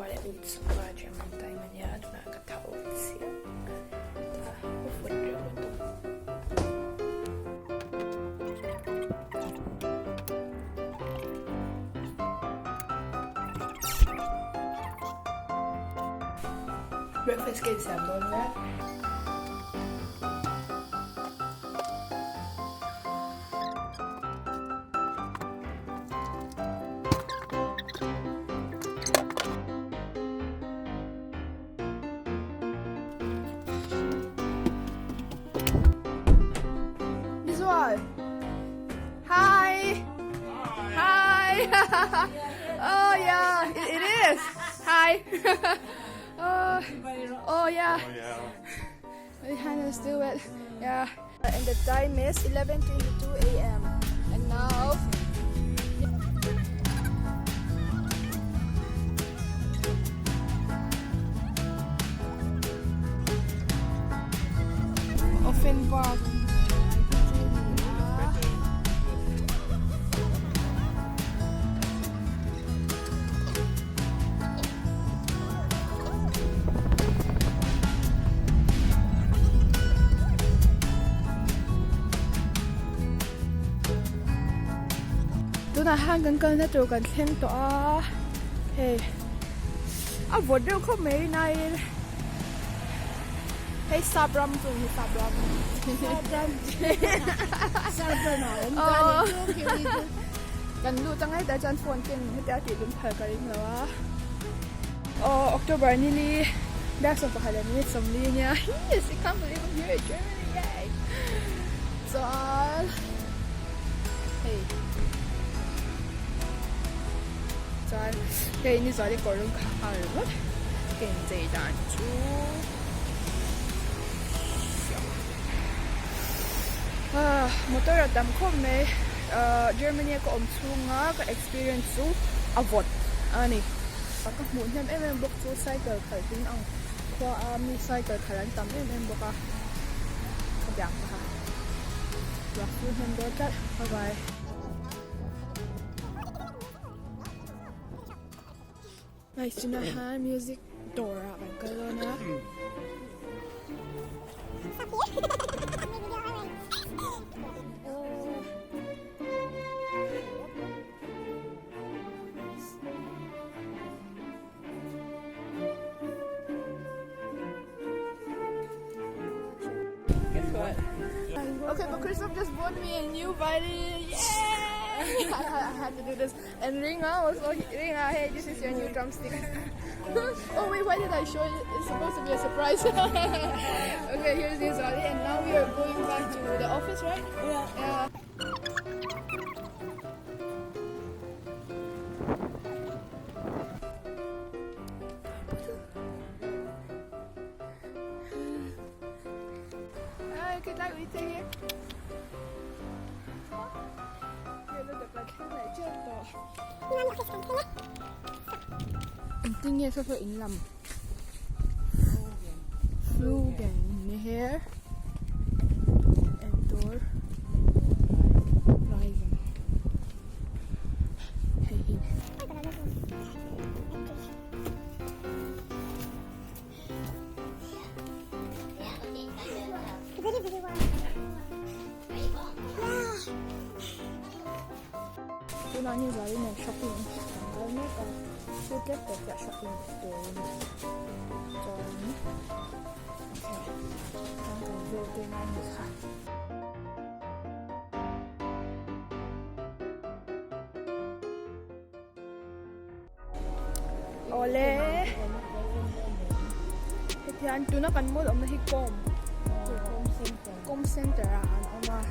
le Offenbach Germany time niya na katawag siya. Breakfast kayo sa doon. Hi! Hi! Oh yeah, it is! Hi! Oh yeah. We can do it. Yeah. And the time is 11:22 a.m. And now Offenbach. Na hang gan na to kan thleng to a hey a vodeu kho mei nai hey sabram tu ni sabram kan lu tangai da jan phone ken mi ta ti dum phal karing lawa October ni li back so phala ni som li nya yes I can't believe I'm here in Germany yay so hey cái như vậy có luôn khá rồi kinh tế đàn chú một tôi là tầm không mấy Germany có ông chú ngã cái experience chú avot anh các muốn thêm em bốc chú cycle khởi tính ông qua mi cycle khởi đánh tầm em bốc à không dạng hả và phun thêm đôi chất bye bye. Nice to know how music door up and go on now. Guess what? Okay, but Christoph just bought me a new violin. Yay! I had to do this. And Ringa was like, Ringa, hey, this is your new drumstick. Oh wait, why did I show it? It's supposed to be a surprise. Okay, here's Ni Zosangi, and now we are going back to the office, right? Yeah. Hi, good night, we take it. Anh nghe sao phải in lầm Flugen Neher Ntour-Reisen. Hey, hey. Tôi nói như vậy này shopping có mấy cái chưa kết được cả shopping store cho nó ok đang cần vô cái này nữaค่ะOle thì anh tụi nó cần mua ông nó hít com center à ông mà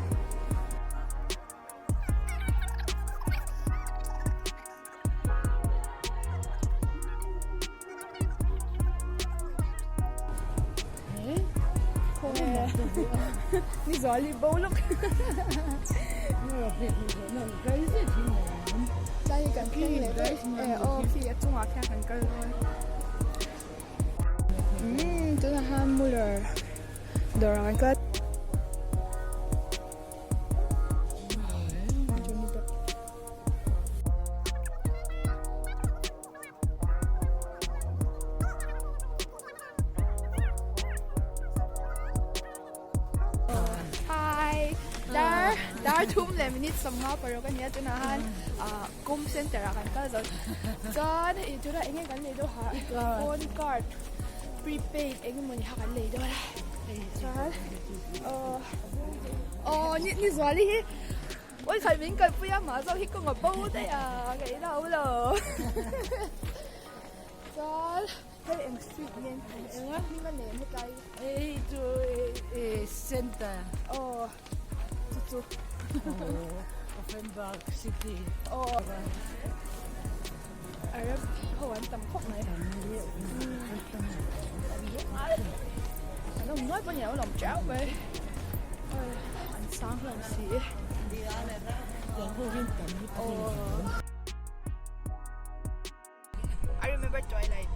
Ni Zosangi bố lúc Đây cần khen này đấy khi ở Trung Hoa khen cần cơ thôi tức là ham mua đồ rồi kết ทุ่มเลยมินิสมงาปรกันเนี้ยจุนะฮันกุมเซ็นเตอร์กันก็จะจอนอีจุนะเองกันเลยด้วยฮะโฟนการ์ดพรีเพย์เองมันหักกันเลยด้วยจอน你说你我前面佢不一馬就去講個煲的啊，幾嬲咯！真係用雪煙，用啊點解嚟唔計？做center 哦，做Offenbach City 哦，係啊，好玩揼曲咪？我唔開本嘢，我諗著咪。很生很死。I remember Twilight.